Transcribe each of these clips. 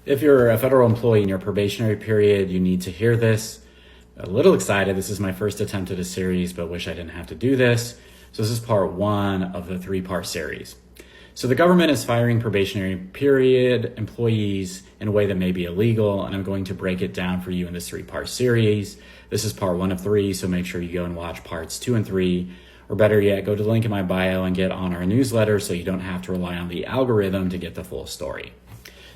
If you're a federal employee in your probationary period, you need to hear this. A little excited. This is my first attempt at a series, but wish I didn't have to do this. So this is part one of the 3-part series. So the government is firing probationary period employees in a way that may be illegal, and I'm going to break it down for you in this 3-part series. This is part 1 of 3, so make sure you go and watch parts 2 and 3, or better yet, go to the link in my bio and get on our newsletter so you don't have to rely on the algorithm to get the full story.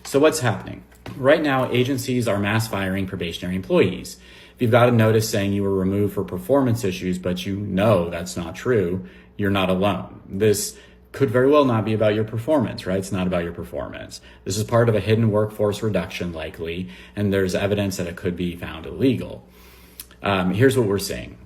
So what's happening? Right now, agencies are mass firing probationary employees. If you've got a notice saying you were removed for performance issues, but you know that's not true, you're not alone. This could very well not be about your performance, right? It's not about your performance. This is part of a hidden workforce reduction likely, and there's evidence that it could be found illegal. Here's what we're seeing.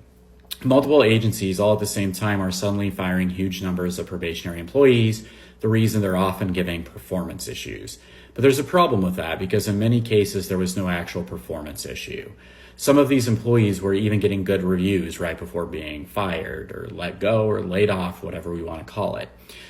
Multiple agencies all at the same time are suddenly firing huge numbers of probationary employees. The reason they're often giving performance issues. But there's a problem with that because in many cases there was no actual performance issue. Some of these employees were even getting good reviews right before being fired or let go or laid off, whatever we want to call it.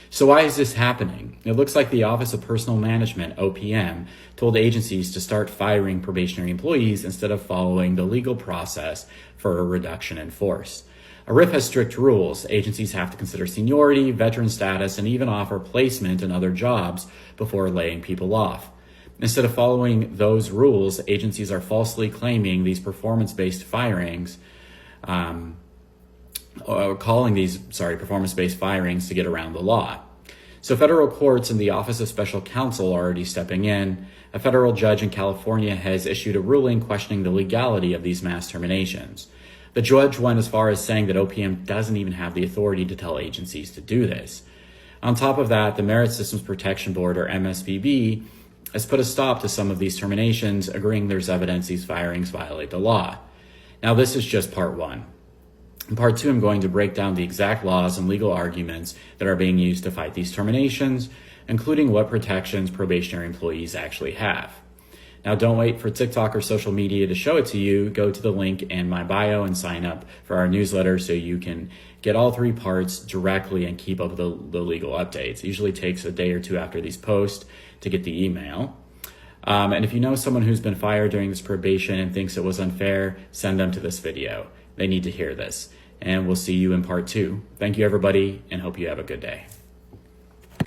So why is this happening? It looks like the Office of Personnel Management, OPM, told agencies to start firing probationary employees instead of following the legal process for a reduction in force. A RIF has strict rules. Agencies have to consider seniority, veteran status, and even offer placement in other jobs before laying people off. Instead of following those rules, agencies are falsely claiming these performance-based firings, performance-based firings to get around the law. So federal courts and the Office of Special Counsel are already stepping in. A federal judge in California has issued a ruling questioning the legality of these mass terminations. The judge went as far as saying that OPM doesn't even have the authority to tell agencies to do this. On top of that, the Merit Systems Protection Board, or MSPB, has put a stop to some of these terminations, agreeing there's evidence these firings violate the law. Now, this is just part 1. In part 2, I'm going to break down the exact laws and legal arguments that are being used to fight these terminations, including what protections probationary employees actually have. Now, don't wait for TikTok or social media to show it to you. Go to the link in my bio and sign up for our newsletter so you can get all 3 parts directly and keep up with the legal updates. It usually takes a day or 2 after these posts to get the email. And if you know someone who's been fired during this probation and thinks it was unfair, send them to this video. They need to hear this. And we'll see you in part 2. Thank you, everybody, and hope you have a good day.